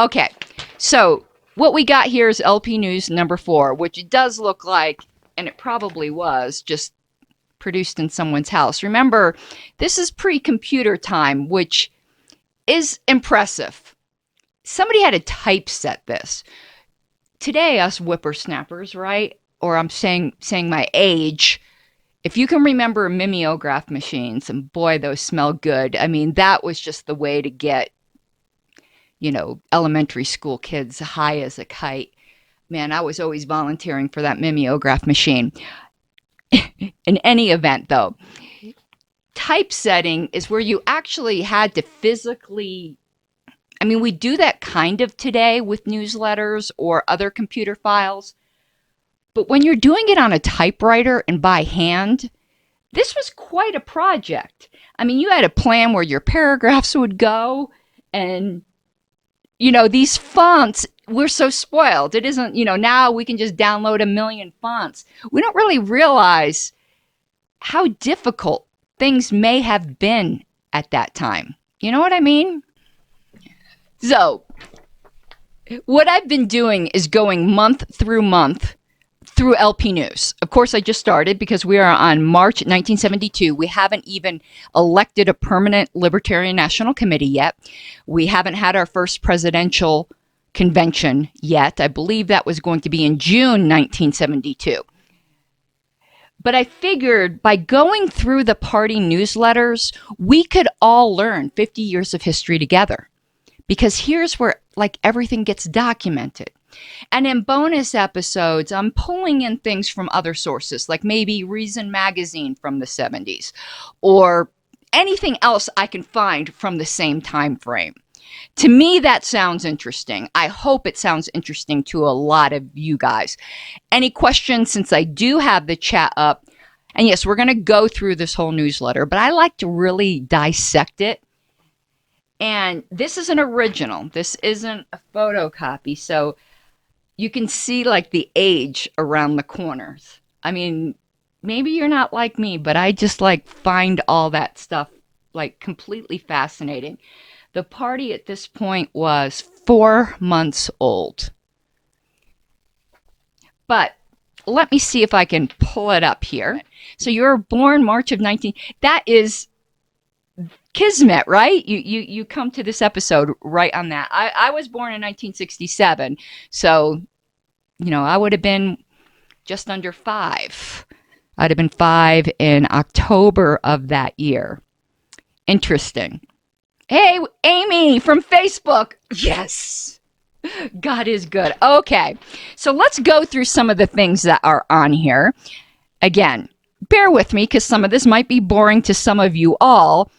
Okay, so what we got here is LP News number 4, which it does look like, and it probably was, just produced in someone's house. Remember, this is pre-computer time, which is impressive. Somebody had to typeset this. Today, us whippersnappers, right? Or I'm saying my age. If you can remember mimeograph machines, and boy, those smell good. I mean, that was just the way to get, elementary school kids high as a kite. Man, I was always volunteering for that mimeograph machine. In any event, though, typesetting is where you actually had to physically, we do that kind of today with newsletters or other computer files, but when you're doing it on a typewriter and by hand, this was quite a project. You had a plan where your paragraphs would go, and these fonts, we're so spoiled. It isn't, now we can just download a million fonts. We don't really realize how difficult things may have been at that time. You know what I mean? So, what I've been doing is going month through LP News. Of course, I just started because we are on March 1972. We haven't even elected a permanent Libertarian National Committee yet. We haven't had our first presidential convention yet. I believe that was going to be in June 1972. But I figured by going through the party newsletters, we could all learn 50 years of history together. Because here's where everything gets documented. And in bonus episodes, I'm pulling in things from other sources, like maybe Reason Magazine from the 70s, or anything else I can find from the same time frame. To me, that sounds interesting. I hope it sounds interesting to a lot of you guys. Any questions, since I do have the chat up? And yes, we're going to go through this whole newsletter, but I like to really dissect it. And this is an original. This isn't a photocopy. So you can see the age around the corners. Maybe you're not like me, but I just find all that stuff completely fascinating. The party at this point was 4 months old. But let me see if I can pull it up here. So you were born March of 19... That is Kismet, right? You come to this episode right on that. I was born in 1967, so, I would have been just under 5. I'd have been 5 in October of that year. Interesting. Hey, Amy from Facebook. Yes. God is good. Okay, so let's go through some of the things that are on here. Again, bear with me because some of this might be boring to some of you all.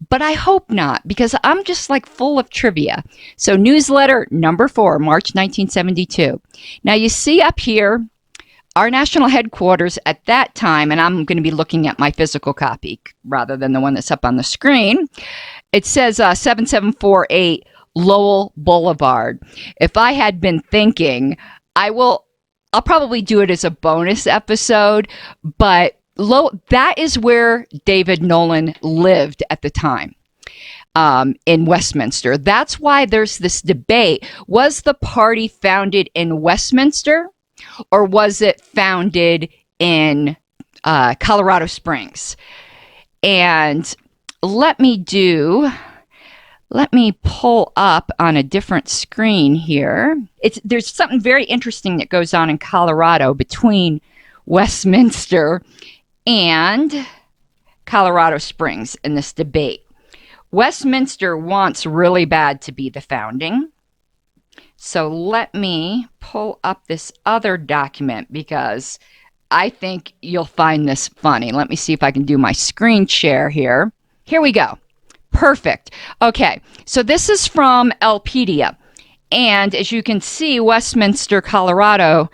But I hope not, because I'm just full of trivia. So newsletter number 4, March 1972. Now you see up here, our national headquarters at that time, and I'm going to be looking at my physical copy rather than the one that's up on the screen. It says 7748 Lowell Boulevard. If I had been thinking, I'll probably do it as a bonus episode, but that is where David Nolan lived at the time, in Westminster. That's why there's this debate. Was the party founded in Westminster, or was it founded in Colorado Springs? And let me pull up on a different screen here. There's something very interesting that goes on in Colorado between Westminster and Colorado Springs in this debate. Westminster wants really bad to be the founding. So let me pull up this other document because I think you'll find this funny. Let me see if I can do my screen share here. Here we go. Perfect. Okay, so this is from Elpedia. And as you can see, Westminster, Colorado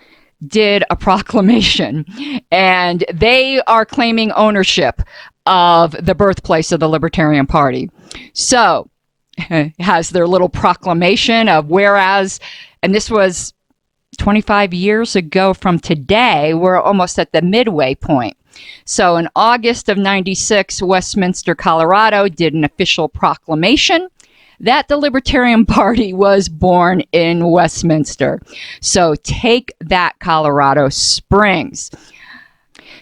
did a proclamation, and they are claiming ownership of the birthplace of the Libertarian Party. So it has their little proclamation of whereas, and this was 25 years ago from today, we're almost at the midway point. So in August of 96, Westminster, Colorado did an official proclamation that the Libertarian Party was born in Westminster. So take that, Colorado Springs.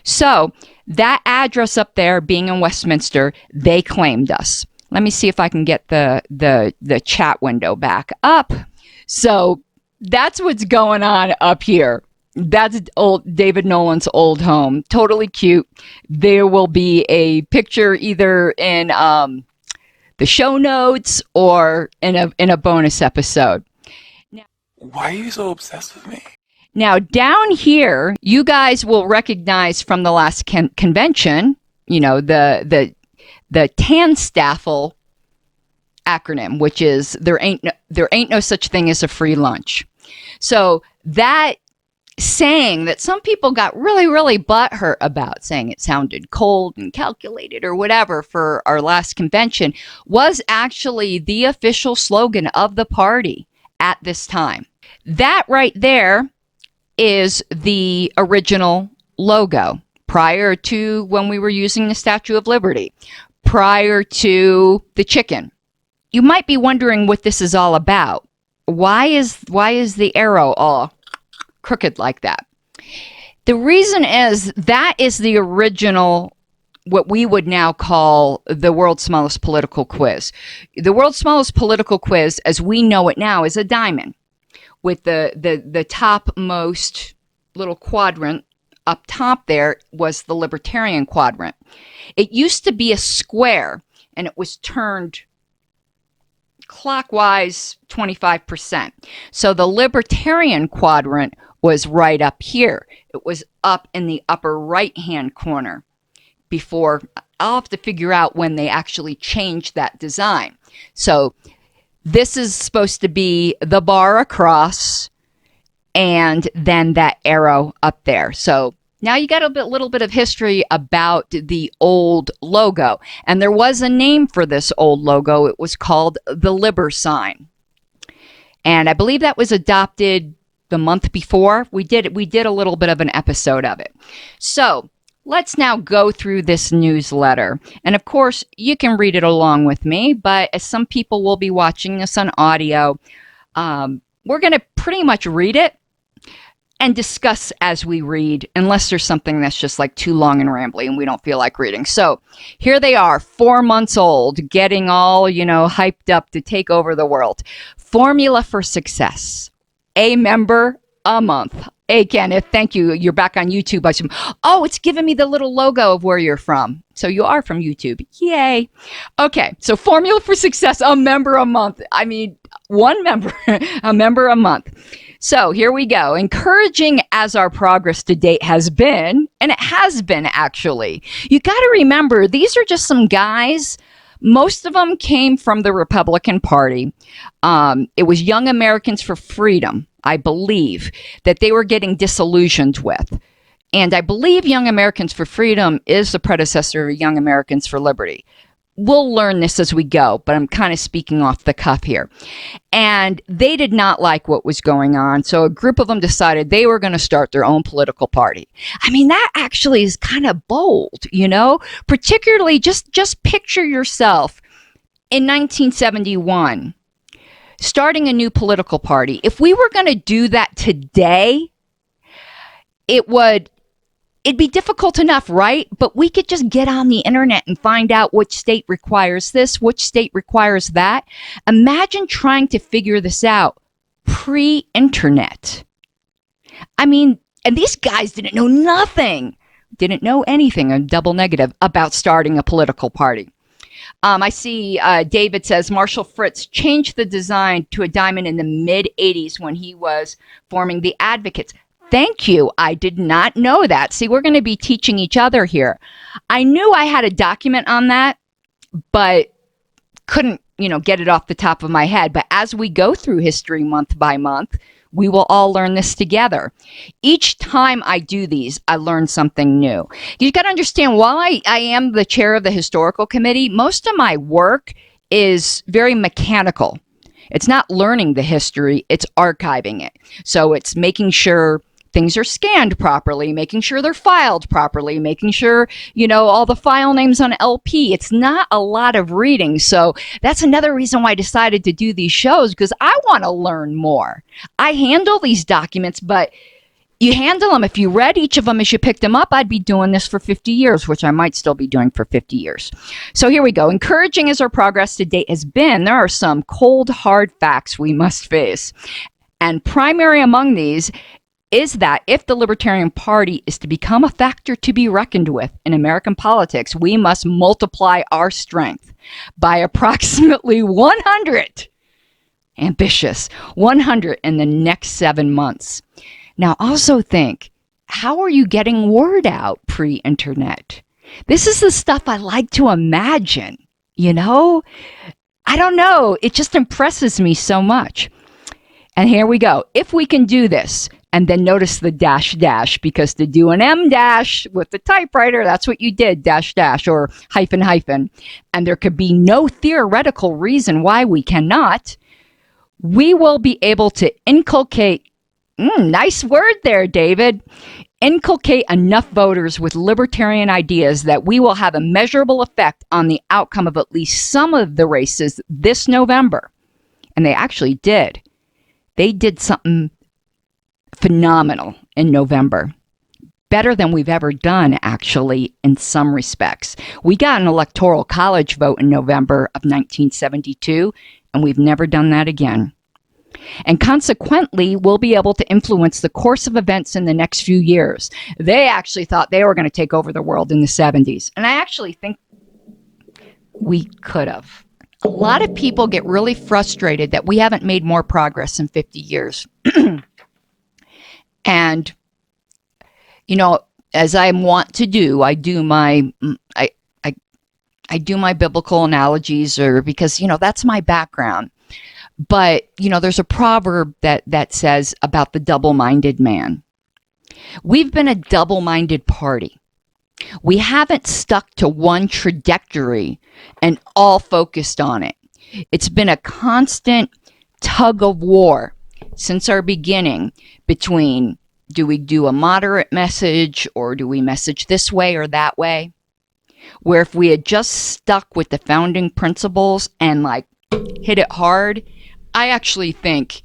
So that address up there being in Westminster, they claimed us. Let me see if I can get the chat window back up. So that's what's going on up here. That's old David Nolan's old home. Totally cute. There will be a picture either in the show notes or in a bonus episode. Now, why are you so obsessed with me? Now, down here, you guys will recognize from the last convention, you know, the TANSTAFL acronym, which is there ain't no such thing as a free lunch. So that saying that some people got really butthurt about, saying it sounded cold and calculated or whatever for our last convention, was actually the official slogan of the party at this time. That right there is the original logo prior to when we were using the Statue of Liberty, prior to the chicken. You might be wondering what this is all about. Why is the arrow all crooked like that? The reason is that is the original, what we would now call the world's smallest political quiz. The world's smallest political quiz, as we know it now, is a diamond with the topmost little quadrant up top there was the Libertarian quadrant. It used to be a square, and it was turned clockwise 25%. So the Libertarian quadrant was right up here. It was up in the upper right-hand corner before. I'll have to figure out when they actually changed that design. So this is supposed to be the bar across and then that arrow up there. So now you got a little bit of history about the old logo. And there was a name for this old logo. It was called the Liber sign. And I believe that was adopted the month before. We did a little bit of an episode of it. So let's now go through this newsletter. And of course, you can read it along with me, but as some people will be watching this on audio, we're going to pretty much read it and discuss as we read, unless there's something that's just like too long and rambly and we don't feel like reading. So here they are, 4 months old, getting all, hyped up to take over the world. Formula for success. A member a month. Hey, Kenneth, thank you. You're back on YouTube. It's giving me the little logo of where you're from. So you are from YouTube. Yay. Okay, so formula for success, a member a month. I mean, one member, a member a month. So here we go. Encouraging as our progress to date has been, and it has been actually, you got to remember, these are just some guys. Most of them came from the Republican Party. It was Young Americans for Freedom, I believe, that they were getting disillusioned with. And I believe Young Americans for Freedom is the predecessor of Young Americans for Liberty. We'll learn this as we go, but I'm kind of speaking off the cuff here. And they did not like what was going on. So a group of them decided they were going to start their own political party. I mean, that actually is kind of bold, particularly just picture yourself in 1971, starting a new political party. If we were going to do that today, it'd be difficult enough, right? But we could just get on the internet and find out which state requires this, which state requires that. Imagine trying to figure this out pre-internet. I mean, and these guys didn't know anything, a double negative, about starting a political party. I see David says Marshall Fritz changed the design to a diamond in the mid-'80s when he was forming the Advocates. Thank you. I did not know that. See, we're going to be teaching each other here. I knew I had a document on that, but couldn't, get it off the top of my head. But as we go through history month by month, we will all learn this together. Each time I do these, I learn something new. You got to understand, while I am the chair of the historical committee, most of my work is very mechanical. It's not learning the history, it's archiving it. So it's making sure things are scanned properly, making sure they're filed properly, making sure, all the file names on LP. It's not a lot of reading. So that's another reason why I decided to do these shows, because I want to learn more. I handle these documents, but you handle them. If you read each of them as you picked them up, I'd be doing this for 50 years, which I might still be doing for 50 years. So here we go. Encouraging as our progress to date has been, there are some cold, hard facts we must face. And primary among these is that if the Libertarian Party is to become a factor to be reckoned with in American politics, we must multiply our strength by approximately 100. Ambitious. 100 in the next 7 months. Now, also think, how are you getting word out pre-internet? This is the stuff I like to imagine, I don't know. It just impresses me so much. And here we go. If we can do this, and then notice the dash dash, because to do an M dash with the typewriter, that's what you did, dash dash or hyphen hyphen. And there could be no theoretical reason why we cannot. We will be able to inculcate, nice word there, David, inculcate enough voters with libertarian ideas that we will have a measurable effect on the outcome of at least some of the races this November. And they actually did. They did something phenomenal in November. Better than we've ever done, actually, in some respects. We got an electoral college vote in November of 1972, and we've never done that again. And consequently, we'll be able to influence the course of events in the next few years. They actually thought they were going to take over the world in the 70s. And I actually think we could have. A lot of people get really frustrated that we haven't made more progress in 50 years. And, as I want to do, I do my biblical analogies, or because, that's my background. But, there's a proverb that says about the double-minded man. We've been a double-minded party. We haven't stuck to one trajectory and all focused on it. It's been a constant tug of war since our beginning between, do we do a moderate message, or do we message this way or that way? Where if we had just stuck with the founding principles and hit it hard, I actually think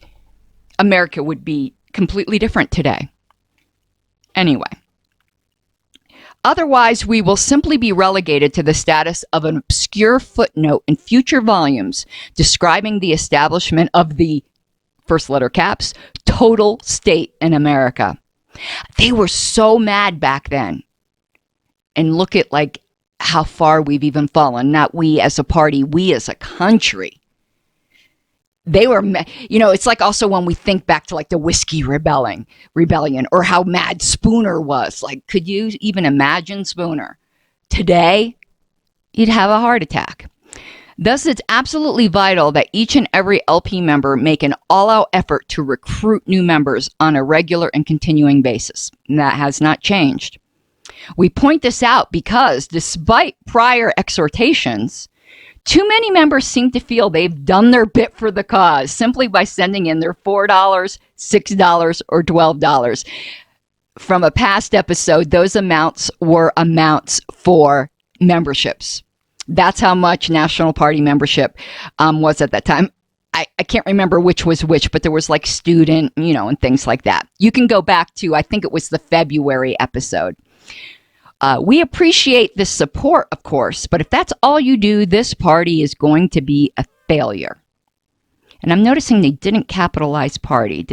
America would be completely different today. Anyway. Otherwise, we will simply be relegated to the status of an obscure footnote in future volumes describing the establishment of the, first letter caps, total state in America. They were so mad back then. And look at how far we've even fallen. Not we as a party, we as a country. They were, it's also when we think back to the Whiskey Rebellion, or how mad Spooner was. Could you even imagine Spooner? Today, you'd have a heart attack. Thus, it's absolutely vital that each and every LP member make an all-out effort to recruit new members on a regular and continuing basis. And that has not changed. We point this out because, despite prior exhortations, too many members seem to feel they've done their bit for the cause simply by sending in their $4, $6, or $12. From a past episode, those amounts were amounts for memberships. That's how much National Party membership was at that time. I can't remember which was which, but there was student, and things like that. You can go back to, I think it was the February episode. We appreciate this support, of course, but if that's all you do, this party is going to be a failure. And I'm noticing they didn't capitalize party.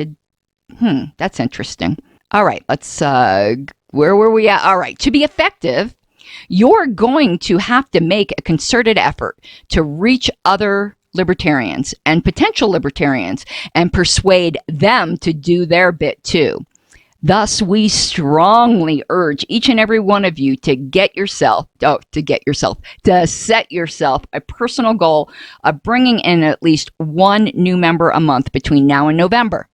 That's interesting. All right, let's, where were we at? All right, to be effective, you're going to have to make a concerted effort to reach other libertarians and potential libertarians and persuade them to do their bit too. Thus, we strongly urge each and every one of you to set yourself a personal goal of bringing in at least one new member a month between now and November.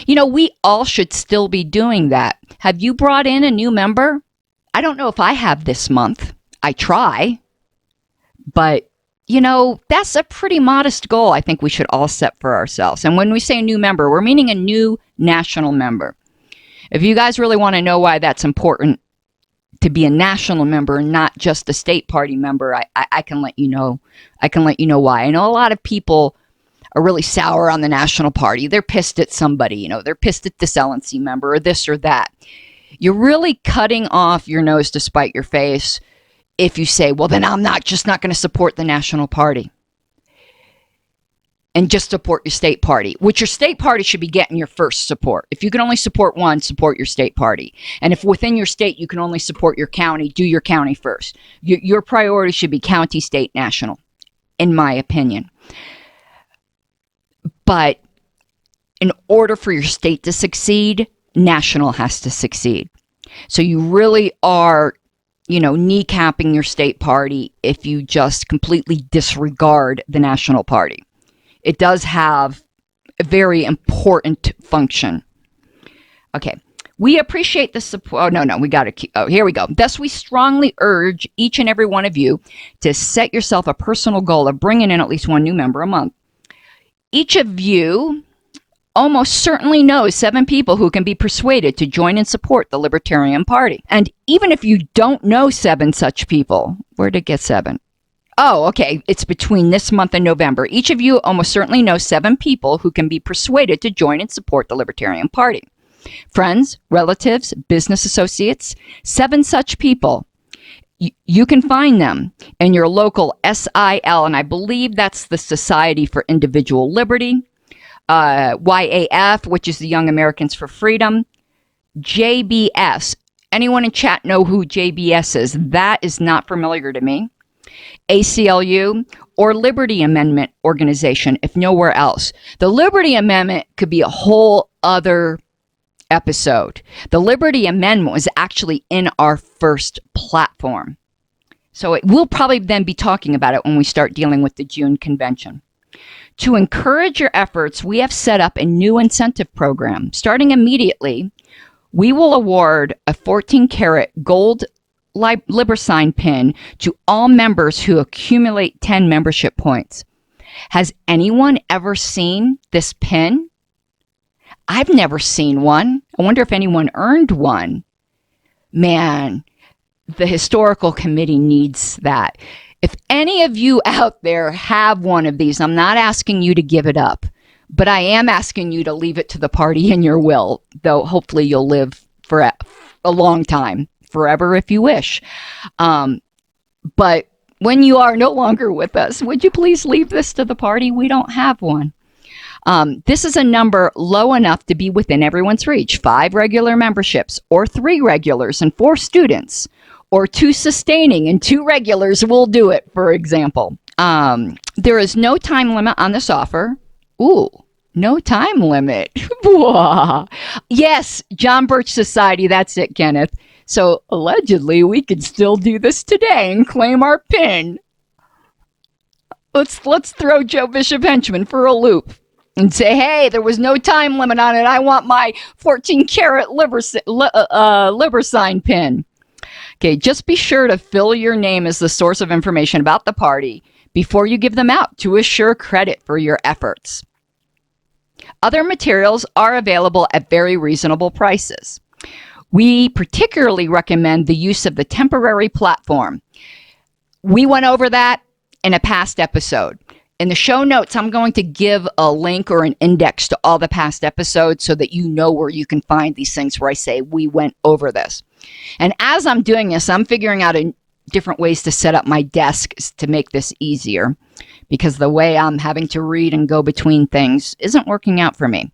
We all should still be doing that. Have you brought in a new member? I don't know if I have this month. I try. But, that's a pretty modest goal I think we should all set for ourselves. And when we say a new member, we're meaning a new national member. If you guys really want to know why that's important to be a national member and not just a state party member, I can let you know. I can let you know why. I know a lot of people are really sour on the national party. They're pissed at somebody, you know, they're pissed at this LNC member or this or that. You're really cutting off your nose to spite your face if you say, well, then I'm not going to support the national party and just support your state party, which your state party should be getting your first support. If you can only support one, support your state party. And if within your state you can only support your county, do your county first. Your priority should be county, state, national, in my opinion. But in order for your state to succeed, national has to succeed. So you really are, you know, kneecapping your state party if you just completely disregard the national party. It does have a very important function. Okay. We appreciate the support. Oh, no, we got to. Oh, here we go. Thus, we strongly urge each and every one of you to set yourself a personal goal of bringing in at least one new member a month. Each of you almost certainly knows 7 people who can be persuaded to join and support the Libertarian Party. And even if you don't know 7 such people, where'd it get 7? Oh, okay. It's between this month and November. Each of you almost certainly knows 7 people who can be persuaded to join and support the Libertarian Party. Friends, relatives, business associates, 7 such people. You can find them in your local SIL, and I believe that's the Society for Individual Liberty, YAF, which is the Young Americans for Freedom, JBS. Anyone in chat know who JBS is? That is not familiar to me. ACLU or Liberty Amendment Organization, if nowhere else. The Liberty Amendment could be a whole other episode. The Liberty Amendment was actually in our first platform. So we'll probably then be talking about it when we start dealing with the June convention. To encourage your efforts, we have set up a new incentive program. Starting immediately, we will award a 14-karat gold LiberSign pin to all members who accumulate 10 membership points. Has anyone ever seen this pin? I've never seen one. I wonder if anyone earned one. Man, the historical committee needs that. If any of you out there have one of these, I'm not asking you to give it up, but I am asking you to leave it to the party in your will, though hopefully you'll live for a long time, forever if you wish. But when you are no longer with us, would you please leave this to the party? We don't have one. This is a number low enough to be within everyone's reach. 5 regular memberships, or 3 regulars and 4 students, or 2 sustaining and 2 regulars will do it, for example. There is no time limit on this offer. Ooh, no time limit. Yes, John Birch Society, that's it, Kenneth. So allegedly, we could still do this today and claim our pin. Let's throw Joe Bishop Henchman for a loop and say, hey, there was no time limit on it. I want my 14-karat LiberSign pin. Okay, just be sure to fill your name as the source of information about the party before you give them out to assure credit for your efforts. Other materials are available at very reasonable prices. We particularly recommend the use of the temporary platform. We went over that in a past episode. In the show notes, I'm going to give a link or an index to all the past episodes so that you know where you can find these things where I say we went over this. And as I'm doing this, I'm figuring out different ways to set up my desk to make this easier, because the way I'm having to read and go between things isn't working out for me.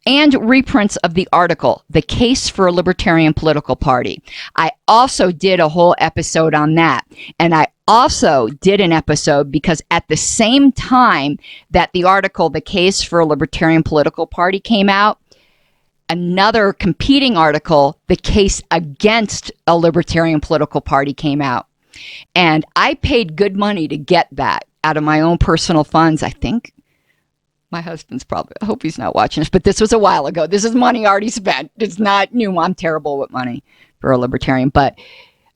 And reprints of the article, The Case for a Libertarian Political Party. I also did a whole episode on that. And I also did an episode because at the same time that the article, The Case for a Libertarian Political Party, came out, another competing article, The Case Against a Libertarian Political Party, came out. And I paid good money to get that out of my own personal funds. I think my husband's probably, I hope he's not watching this, but this was a while ago. This is money already spent. It's not new. I'm terrible with money for a libertarian, but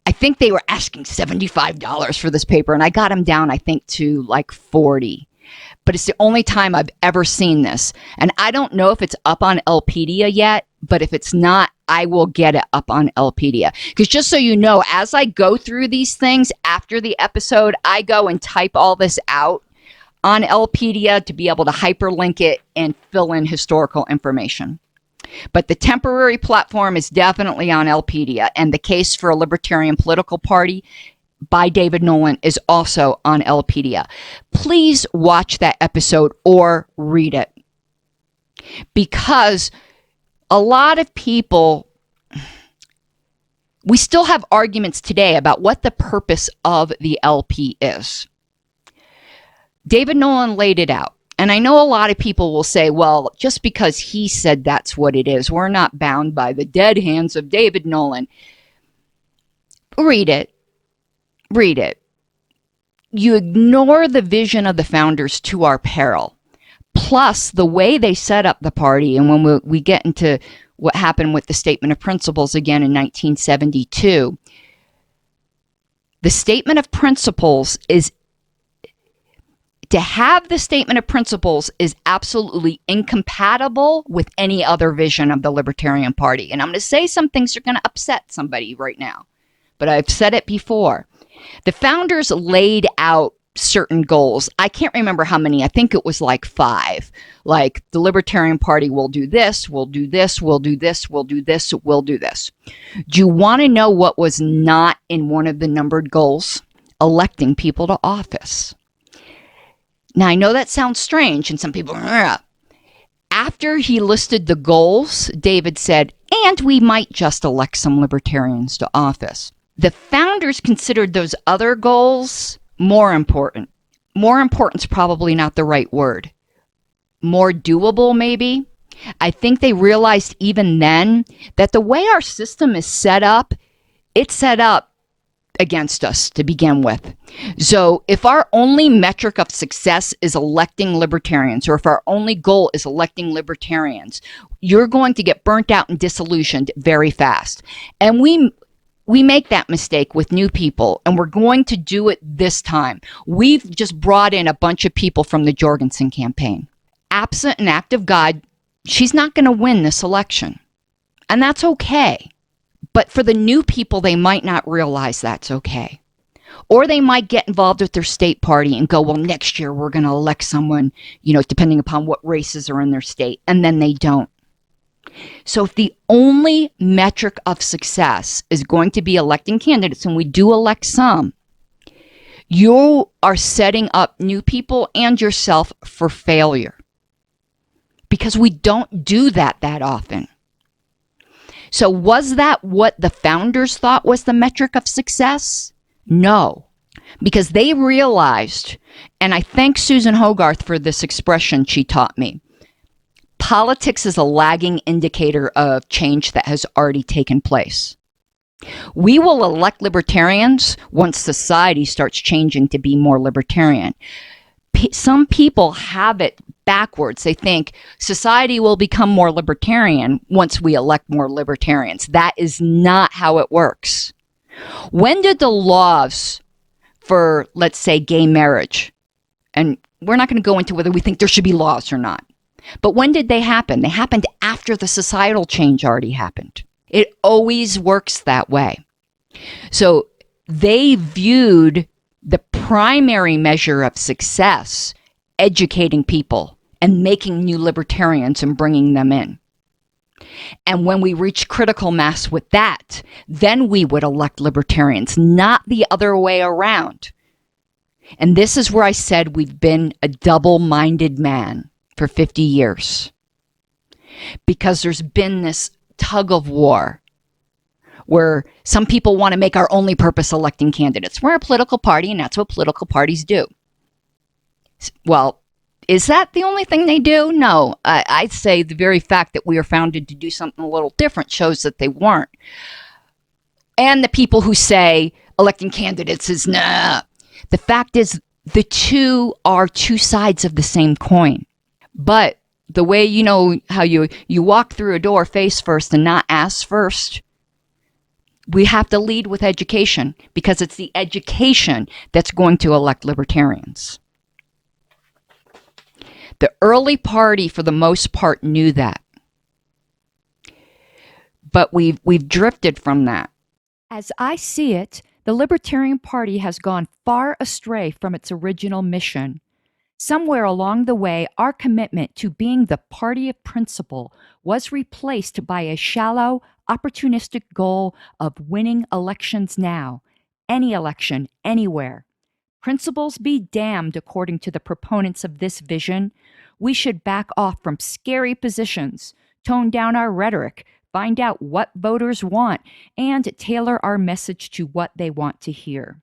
I think they were asking $75 for this paper, and I got them down, I think, to like $40. but it's the only time I've ever seen this. And I don't know if it's up on Lpedia yet, but if it's not, I will get it up on Lpedia. Because just so you know, as I go through these things after the episode, I go and type all this out on Lpedia to be able to hyperlink it and fill in historical information. But the temporary platform is definitely on Lpedia, and the case for a libertarian political party by David Nolan is also on Lpedia. Please watch that episode or read it. Because a lot of people, we still have arguments today about what the purpose of the LP is. David Nolan laid it out. And I know a lot of people will say, well, just because he said that's what it is, we're not bound by the dead hands of David Nolan. Read it. Read it. You ignore the vision of the founders to our peril. Plus, the way they set up the party, and when we get into what happened with the Statement of Principles again in 1972, the Statement of Principles is, to have the Statement of Principles is absolutely incompatible with any other vision of the Libertarian Party. And I'm going to say some things are going to upset somebody right now, but I've said it before. The founders laid out certain goals. I can't remember how many. I think it was like 5. Like, the Libertarian Party will do this, we'll do this, we'll do this, we'll do this, we'll do this. Do you want to know what was not in one of the numbered goals? Electing people to office. Now, I know that sounds strange, and some people, ugh. After he listed the goals, David said, and we might just elect some libertarians to office. The founders considered those other goals more important. More important's probably not the right word. More doable, maybe. I think they realized even then that the way our system is set up, it's set up against us to begin with. So if our only metric of success is electing libertarians, or if our only goal is electing libertarians, you're going to get burnt out and disillusioned very fast. And we make that mistake with new people, and we're going to do it this time. We've just brought in a bunch of people from the Jorgensen campaign. Absent an act of God, she's not going to win this election. And that's okay. But for the new people, they might not realize that's okay. Or they might get involved with their state party and go, well, next year we're going to elect someone, depending upon what races are in their state. And then they don't. So if the only metric of success is going to be electing candidates, and we do elect some, you are setting up new people and yourself for failure. Because we don't do that often. So was that what the founders thought was the metric of success? No. Because they realized, and I thank Susan Hogarth for this expression she taught me, politics is a lagging indicator of change that has already taken place. We will elect libertarians once society starts changing to be more libertarian. Some people have it backwards. They think society will become more libertarian once we elect more libertarians. That is not how it works. When did the laws for, let's say, gay marriage, and we're not going to go into whether we think there should be laws or not, but when did they happen? They happened after the societal change already happened. It always works that way. So they viewed the primary measure of success, educating people and making new libertarians and bringing them in. And when we reach critical mass with that, then we would elect libertarians, not the other way around. And this is where I said we've been a double-minded man for 50 years. Because there's been this tug of war where some people want to make our only purpose electing candidates. We're a political party, and that's what political parties do. Well, is that the only thing they do? No. I'd say the very fact that we are founded to do something a little different shows that they weren't. And the people who say electing candidates is nah. The fact is, the two are two sides of the same coin. But the way, how you walk through a door face first and not ass first, we have to lead with education, because it's the education that's going to elect libertarians. The early party, for the most part, knew that. But we've drifted from that. As I see it, the Libertarian Party has gone far astray from its original mission. Somewhere along the way, our commitment to being the party of principle was replaced by a shallow, opportunistic goal of winning elections now, any election, anywhere. Principles be damned, according to the proponents of this vision. We should back off from scary positions, tone down our rhetoric, find out what voters want, and tailor our message to what they want to hear.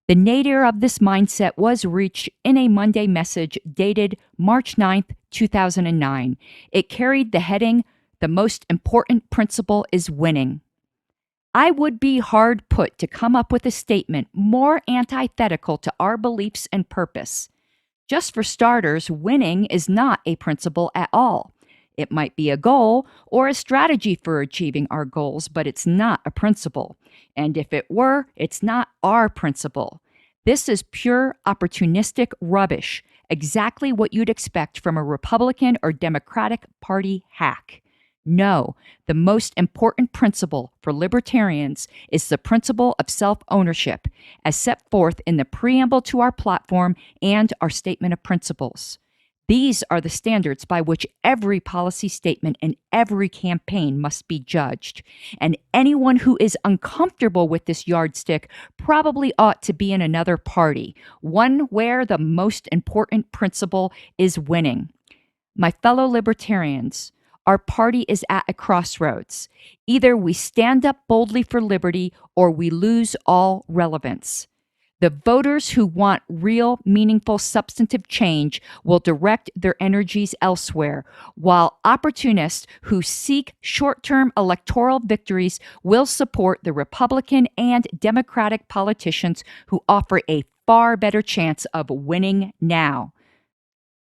The nadir of this mindset was reached in a Monday message dated March 9th, 2009. It carried the heading, "The most important principle is winning." I would be hard put to come up with a statement more antithetical to our beliefs and purpose. Just for starters, winning is not a principle at all. It might be a goal or a strategy for achieving our goals, but it's not a principle. And if it were, it's not our principle. This is pure opportunistic rubbish, exactly what you'd expect from a Republican or Democratic Party hack. No, the most important principle for libertarians is the principle of self-ownership, as set forth in the preamble to our platform and our statement of principles. These are the standards by which every policy statement and every campaign must be judged. And anyone who is uncomfortable with this yardstick probably ought to be in another party, one where the most important principle is winning. My fellow libertarians, our party is at a crossroads. Either we stand up boldly for liberty or we lose all relevance. The voters who want real, meaningful, substantive change will direct their energies elsewhere, while opportunists who seek short-term electoral victories will support the Republican and Democratic politicians who offer a far better chance of winning now.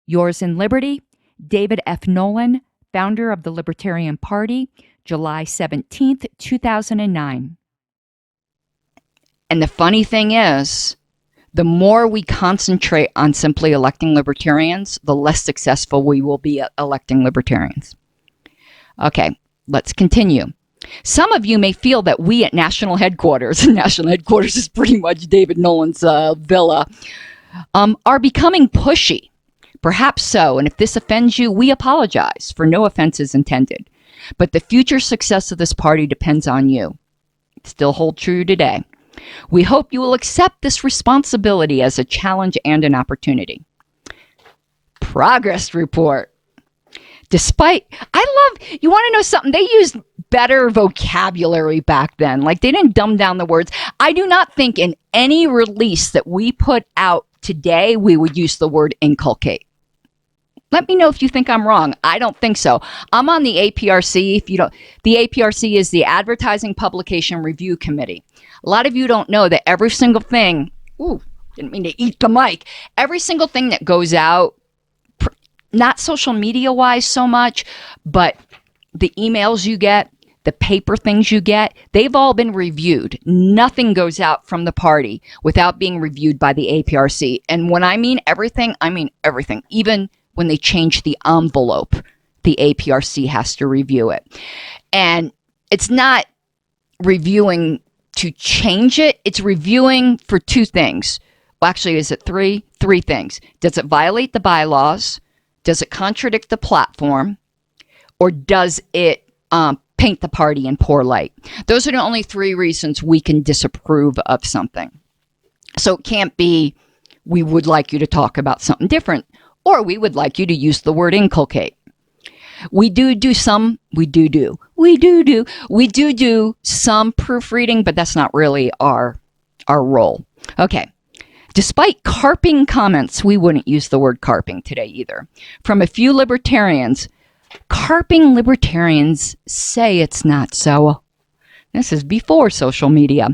Yours in liberty, David F. Nolan, founder of the Libertarian Party, July 17th, 2009. And the funny thing is, the more we concentrate on simply electing libertarians, the less successful we will be at electing libertarians. Okay, let's continue. Some of you may feel that we at national headquarters, national headquarters is pretty much David Nolan's villa, are becoming pushy. Perhaps so, and if this offends you, we apologize, for no offenses intended. But the future success of this party depends on you. It still holds true today. We hope you will accept this responsibility as a challenge and an opportunity. Progress report. You want to know something? They used better vocabulary back then. Like, they didn't dumb down the words. I do not think in any release that we put out today, we would use the word inculcate. Let me know if you think I'm wrong. I don't think so. I'm on the APRC. The APRC is the Advertising Publication Review Committee. A lot of you don't know that every single thing, didn't mean to eat the mic. Every single thing that goes out, not social media wise so much, but the emails you get, the paper things you get, they've all been reviewed. Nothing goes out from the party without being reviewed by the APRC. And when I mean everything, I mean everything. Even when they change the envelope, the APRC has to review it. And it's not reviewing to change it. It's reviewing for two things. Well, actually, is it three? Three things. Does it violate the bylaws? Does it contradict the platform? Or does it paint the party in poor light? Those are the only three reasons we can disapprove of something. So it can't be, we would like you to talk about something different, or we would like you to use the word inculcate. We do some proofreading, but that's not really our role. Okay. Despite carping comments, we wouldn't use the word carping today either. From a few libertarians, carping libertarians say it's not so. This is before social media.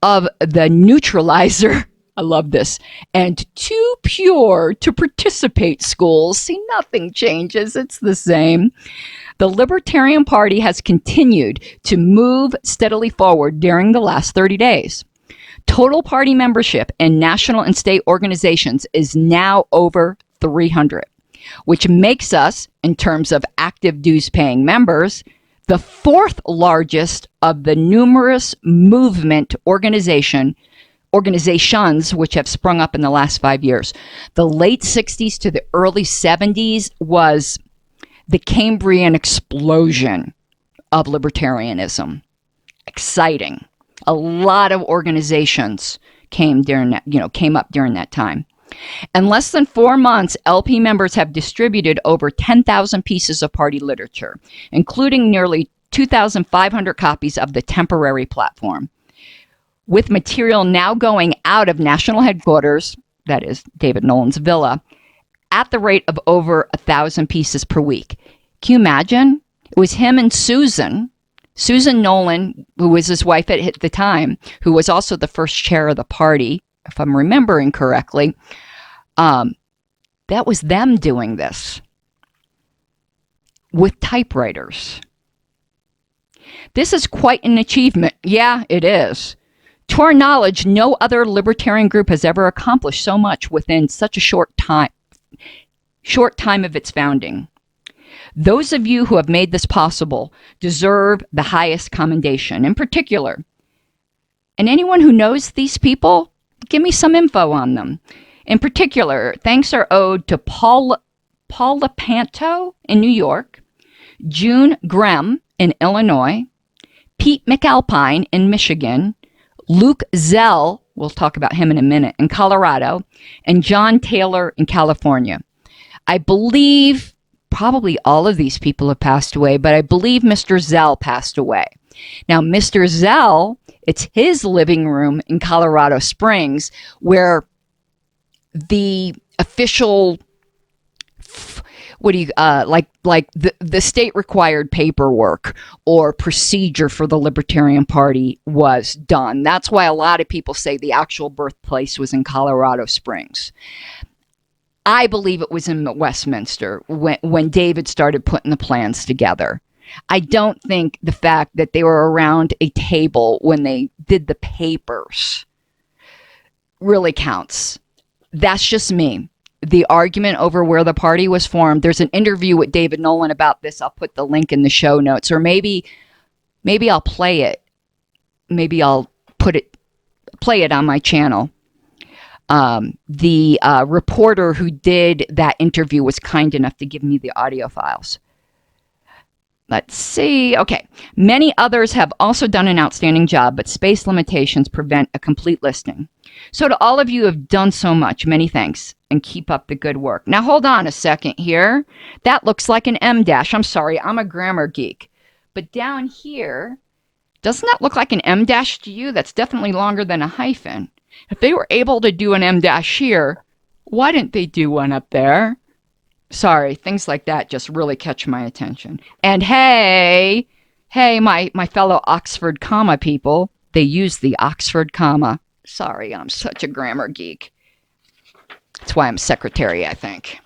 Of the neutralizer, I love this, and too pure to participate schools. See, nothing changes. It's the same. The Libertarian Party has continued to move steadily forward during the last 30 days. Total party membership in national and state organizations is now over 300, which makes us, in terms of active dues-paying members, the fourth largest of the numerous movement organizations which have sprung up in the last 5 years. The late 60s to the early 70s was the Cambrian explosion of libertarianism. Exciting. A lot of organizations came up during that time. In less than 4 months, LP members have distributed over 10,000 pieces of party literature, including nearly 2,500 copies of the temporary platform, with material now going out of national headquarters, that is David Nolan's villa, at the rate of over 1,000 pieces per week. Can you imagine? It was him and Susan Nolan, who was his wife at the time, who was also the first chair of the party, if I'm remembering correctly. That was them doing this with typewriters. This is quite an achievement. Yeah, it is. To our knowledge, no other libertarian group has ever accomplished so much within such a short time of its founding. Those of you who have made this possible deserve the highest commendation. In particular, and anyone who knows these people, give me some info on them. In particular, thanks are owed to Paul Lepanto in New York, June Grem in Illinois, Pete McAlpine in Michigan, Luke Zell, we'll talk about him in a minute, in Colorado, and John Taylor in California. I believe probably all of these people have passed away, but I believe Mr. Zell passed away. Now, Mr. Zell, it's his living room in Colorado Springs where the official, the state required paperwork or procedure for the Libertarian Party was done. That's why a lot of people say the actual birthplace was in Colorado Springs. I believe it was in Westminster when David started putting the plans together. I don't think the fact that they were around a table when they did the papers really counts. That's just me. The argument over where the party was formed, there's an interview with David Nolan about this. I'll put the link in the show notes, or maybe I'll play it. Maybe I'll play it on my channel. The reporter who did that interview was kind enough to give me the audio files. Let's see. Okay. Many others have also done an outstanding job, but space limitations prevent a complete listing. So to all of you who have done so much, many thanks, and keep up the good work. Now, hold on a second here. That looks like an M dash. I'm sorry. I'm a grammar geek. But down here, doesn't that look like an M dash to you? That's definitely longer than a hyphen. If they were able to do an M dash here, why didn't they do one up there? Sorry, things like that just really catch my attention. And hey, my fellow Oxford comma people, they use the Oxford comma. Sorry, I'm such a grammar geek. That's why I'm secretary, I think.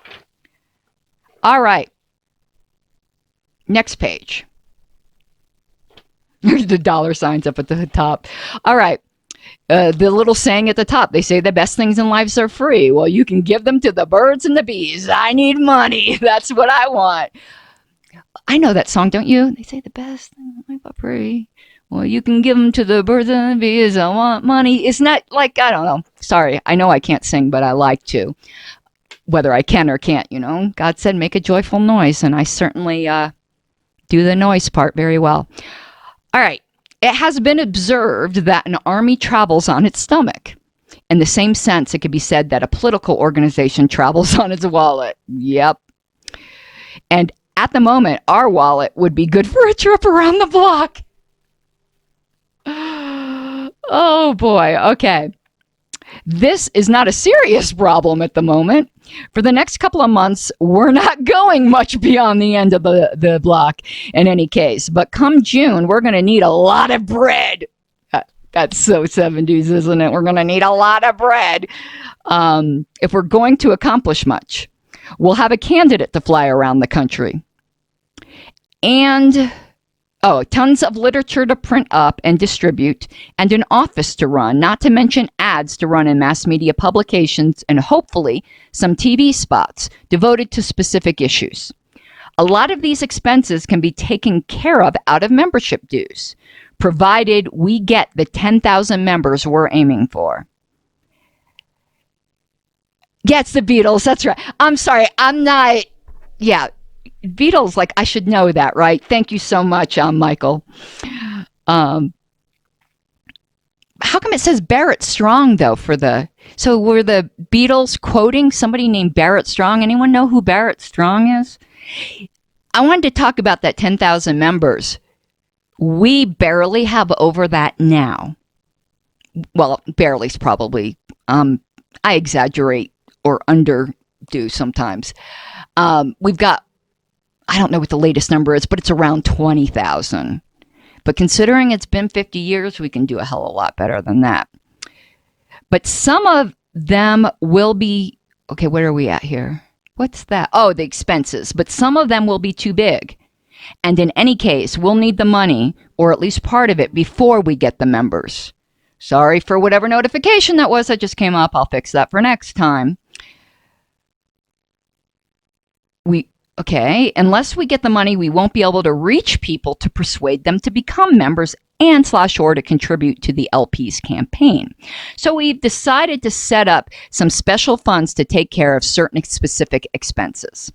All right. Next page. Here's the dollar signs up at the top. All right. The little saying at the top, they say the best things in life are free. Well, you can give them to the birds and the bees. I need money. That's what I want. I know that song, don't you? They say the best things in life are free. Well, you can give them to the birds and the bees. I want money. It's not like, I don't know. Sorry, I know I can't sing, but I like to. Whether I can or can't, you know. God said make a joyful noise, and I certainly do the noise part very well. All right. It has been observed that an army travels on its stomach. In the same sense, it could be said that a political organization travels on its wallet. Yep. And at the moment, our wallet would be good for a trip around the block. Oh boy. Okay. This is not a serious problem at the moment. For the next couple of months, we're not going much beyond the end of the block in any case. But come June, we're going to need a lot of bread. That's so 70s, isn't it? We're going to need a lot of bread if we're going to accomplish much. We'll have a candidate to fly around the country. And tons of literature to print up and distribute, and an office to run, not to mention ads to run in mass media publications, and hopefully some TV spots devoted to specific issues. A lot of these expenses can be taken care of out of membership dues, provided we get the 10,000 members we're aiming for. Yeah, it's the Beatles. That's right. I'm sorry. I'm not. Yeah, Beatles. Like, I should know that, right? Thank you so much, Michael. How come it says Barrett Strong, though, for the... So were the Beatles quoting somebody named Barrett Strong? Anyone know who Barrett Strong is? I wanted to talk about that 10,000 members. We barely have over that now. Well, barely is probably, I exaggerate or underdo sometimes. We've got, I don't know what the latest number is, but it's around 20,000. But considering it's been 50 years, we can do a hell of a lot better than that. But some of them will be, okay, where are we at here? What's that? Oh, the expenses. But some of them will be too big. And in any case, we'll need the money, or at least part of it, before we get the members. Sorry for whatever notification that was that just came up. I'll fix that for next time. Okay, unless we get the money, we won't be able to reach people to persuade them to become members and / or to contribute to the LP's campaign. So we've decided to set up some special funds to take care of certain specific expenses.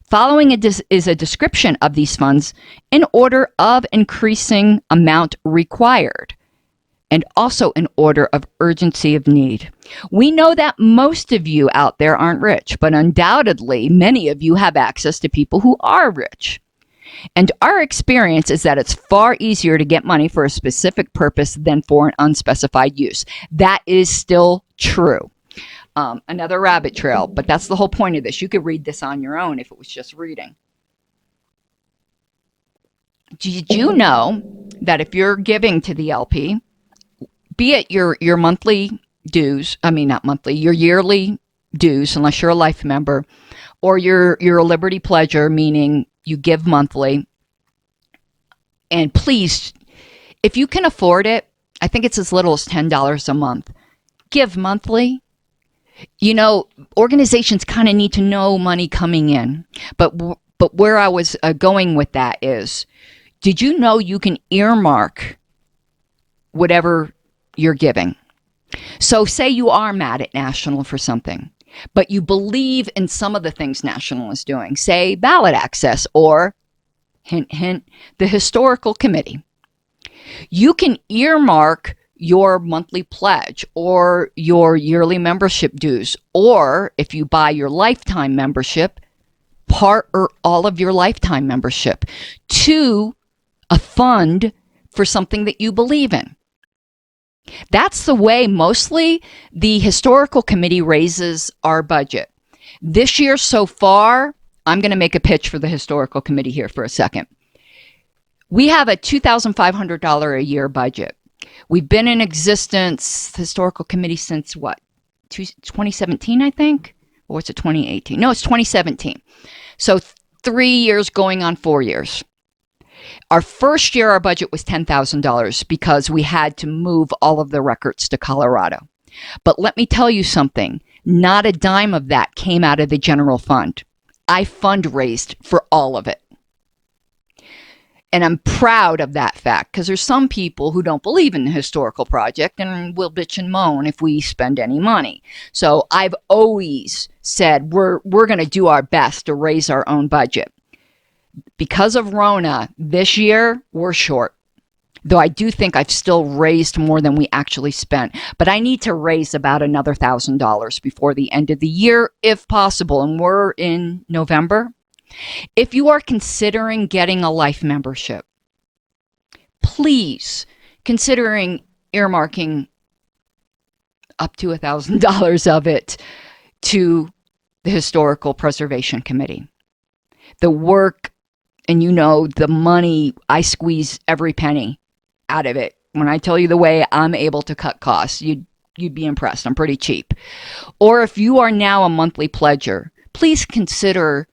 Following is a description of these funds in order of increasing amount required, and also in order of urgency of need. We know that most of you out there aren't rich, but undoubtedly many of you have access to people who are rich. And our experience is that it's far easier to get money for a specific purpose than for an unspecified use. That is still true. Another rabbit trail, but that's the whole point of this. You could read this on your own if it was just reading. Did you know that if you're giving to the LP, be it your monthly dues, not monthly, your yearly dues, unless you're a life member, or you're a Liberty Pledger, meaning you give monthly. And please, if you can afford it, I think it's as little as $10 a month. Give monthly. You know, organizations kind of need to know money coming in. But where I was going with that is, did you know you can earmark whatever you're giving? So say you are mad at National for something, but you believe in some of the things National is doing, say ballot access or, hint, hint, the historical committee. You can earmark your monthly pledge or your yearly membership dues, or if you buy your lifetime membership, part or all of your lifetime membership to a fund for something that you believe in. That's the way mostly the historical committee raises our budget. This year so far, I'm going to make a pitch for the historical committee here for a second. We have a $2,500 a year budget. We've been in existence, the historical committee, since what? 2017, I think? Or was it 2018? No, it's 2017. So 3 years going on 4 years. Our first year, our budget was $10,000 because we had to move all of the records to Colorado. But let me tell you something. Not a dime of that came out of the general fund. I fundraised for all of it. And I'm proud of that fact, because there's some people who don't believe in the historical project and will bitch and moan if we spend any money. So I've always said we're going to do our best to raise our own budget. Because of Rona, this year, we're short. Though I do think I've still raised more than we actually spent. But I need to raise about another $1,000 before the end of the year, if possible. And we're in November. If you are considering getting a life membership, please considering earmarking up to $1,000 of it to the Historical Preservation Committee. The work, and you know, the money, I squeeze every penny out of it. When I tell you the way I'm able to cut costs, you'd be impressed. I'm pretty cheap. Or if you are now a monthly pledger, please consider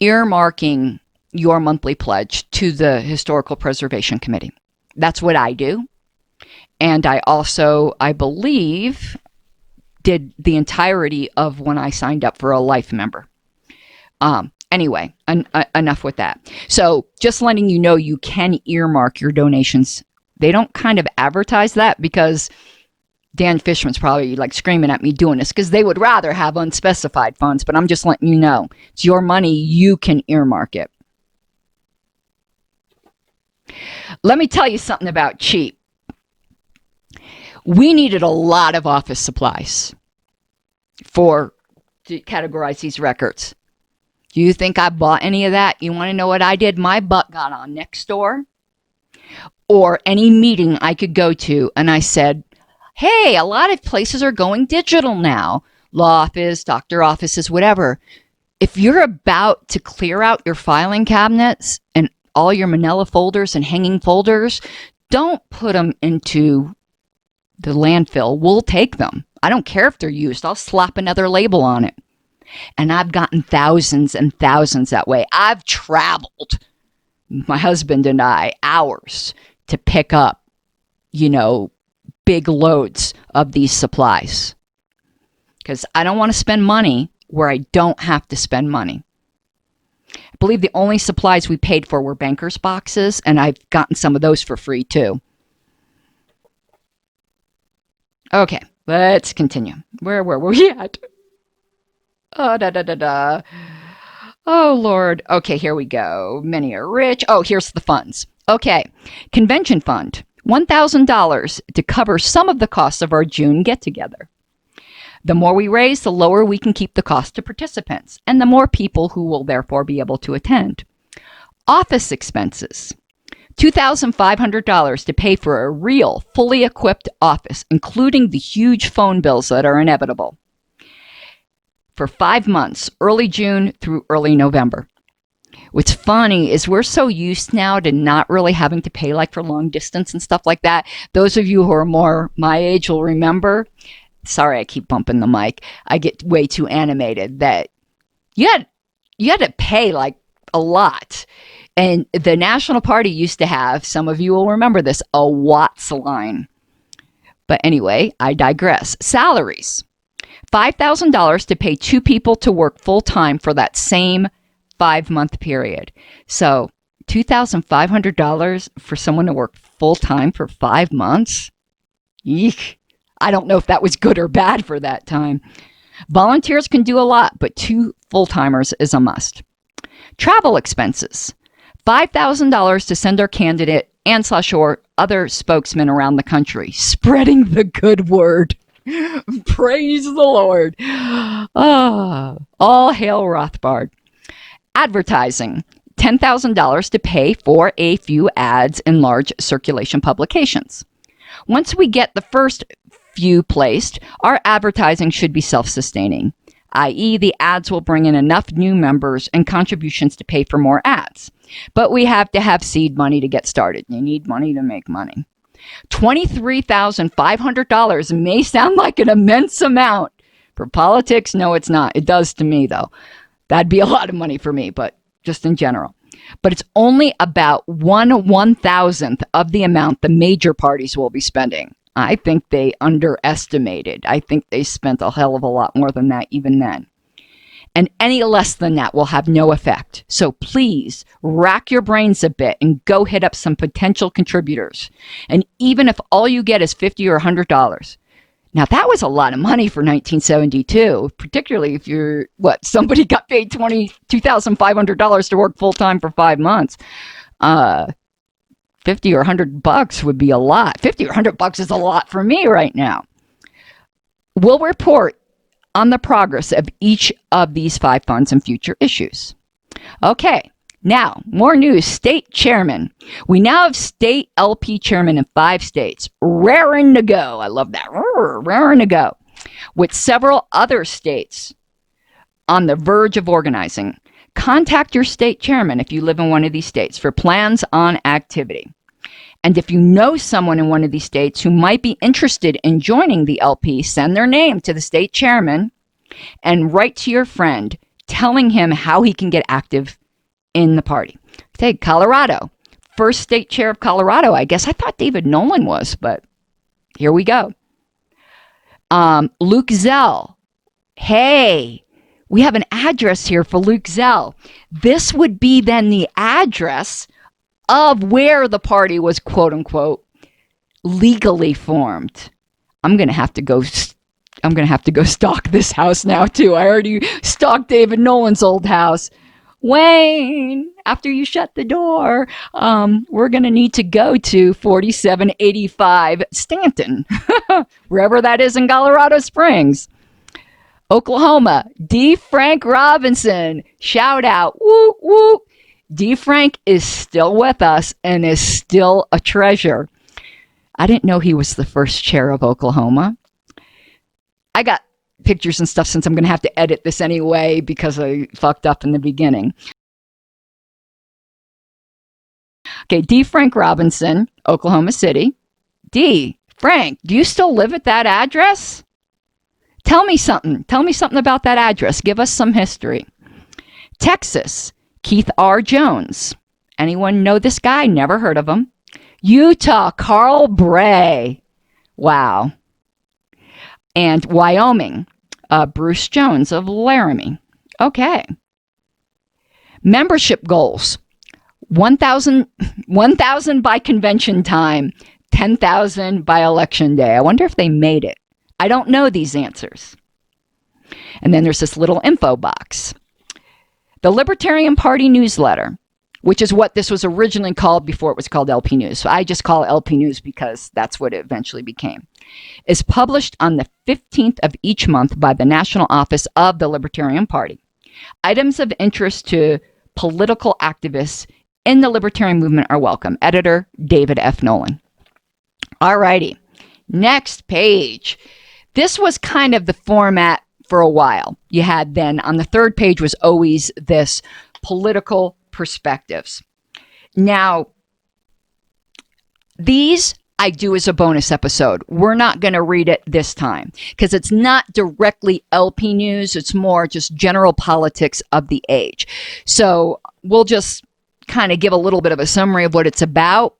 earmarking your monthly pledge to the Historical Preservation Committee. That's what I do. And I also, I believe, did the entirety of when I signed up for a life member. Anyway, enough with that. So just letting you know, you can earmark your donations. They don't kind of advertise that because Dan Fishman's probably like screaming at me doing this because they would rather have unspecified funds, but I'm just letting you know. It's your money. You can earmark it. Let me tell you something about cheap. We needed a lot of office supplies to categorize these records. Do you think I bought any of that? You want to know what I did? My butt got on Nextdoor or any meeting I could go to, and I said, hey, a lot of places are going digital now. Law office, doctor offices, whatever. If you're about to clear out your filing cabinets and all your manila folders and hanging folders, don't put them into the landfill. We'll take them. I don't care if they're used. I'll slap another label on it. And I've gotten thousands and thousands that way. I've traveled, my husband and I, hours to pick up, big loads of these supplies. Because I don't want to spend money where I don't have to spend money. I believe the only supplies we paid for were banker's boxes, and I've gotten some of those for free too. Okay, let's continue. Where were we at? Oh, Oh, Lord. Okay, here we go. Many are rich. Oh, here's the funds. Okay, convention fund, $1,000 to cover some of the costs of our June get-together. The more we raise, the lower we can keep the cost to participants, and the more people who will therefore be able to attend. Office expenses, $2,500 to pay for a real, fully equipped office, including the huge phone bills that are inevitable. For 5 months, early June through early November. What's funny is we're so used now to not really having to pay like for long distance and stuff like that. Those of you who are more my age will remember. Sorry, I keep bumping the mic. I get way too animated that you had to pay like a lot. And the National Party used to have, some of you will remember this, a Watts line. But anyway, I digress. Salaries. $5,000 to pay 2 people to work full-time for that same 5-month period. So $2,500 for someone to work full-time for 5 months? Eek. I don't know if that was good or bad for that time. Volunteers can do a lot, but 2 full-timers is a must. Travel expenses. $5,000 to send our candidate and / or other spokesmen around the country, spreading the good word. Praise the Lord. All hail Rothbard. Advertising. $10,000 to pay for a few ads in large circulation publications. Once we get the first few placed, our advertising should be self-sustaining, i.e. the ads will bring in enough new members and contributions to pay for more ads. But we have to have seed money to get started. You need money to make money. $23,500 may sound like an immense amount. For politics, no, it's not. It does to me, though. That'd be a lot of money for me, but just in general. But it's only about 1/1000th of the amount the major parties will be spending. I think they underestimated. I think they spent a hell of a lot more than that even then. And any less than that will have no effect. So please rack your brains a bit and go hit up some potential contributors. And even if all you get is $50 or $100. Now that was a lot of money for 1972, particularly if you're, somebody got paid $2,500 to work full time for 5 months. 50 or $100 would be a lot. 50 or $100 is a lot for me right now. We'll report on the progress of each of these 5 funds in future issues. Okay, now more news. State chairman. We now have state LP chairman in 5 states. Raring to go. I love that. Raring to go. With several other states on the verge of organizing. Contact your state chairman if you live in one of these states for plans on activity. And if you know someone in one of these states who might be interested in joining the LP, send their name to the state chairman and write to your friend telling him how he can get active in the party. Okay, Colorado. First state chair of Colorado, I guess. I thought David Nolan was, but here we go. Luke Zell. Hey, we have an address here for Luke Zell. This would be then the address of where the party was, quote unquote, legally formed. I'm gonna have to go stalk this house now too. I already stalked David Nolan's old house. Wayne, after you shut the door, we're going to need to go to 4785 Stanton, wherever that is in Colorado Springs. Oklahoma, D. Frank Robinson, shout out, woo, woo. D. Frank is still with us and is still a treasure. I didn't know he was the first chair of Oklahoma. I got pictures and stuff since I'm going to have to edit this anyway because I fucked up in the beginning. Okay, D. Frank Robinson, Oklahoma City. D. Frank, do you still live at that address? Tell me something. Tell me something about that address. Give us some history. Texas, Keith R. Jones. Anyone know this guy? Never heard of him. Utah, Carl Bray. Wow. And Wyoming, Bruce Jones of Laramie. Okay. Membership goals. 1,000 by convention time, 10,000 by election day. I wonder if they made it. I don't know these answers. And then there's this little info box. The Libertarian Party newsletter, which is what this was originally called before it was called LP News. So I just call it LP News because that's what it eventually became. Is published on the 15th of each month by the National Office of the Libertarian Party. Items of interest to political activists in the Libertarian movement are welcome. Editor, David F. Nolan. All righty. Next page. This was kind of the format for a while. You had then on the third page was always this political perspectives. Now, these I do as a bonus episode. We're not going to read it this time because it's not directly LP news. It's more just general politics of the age. So we'll just kind of give a little bit of a summary of what it's about,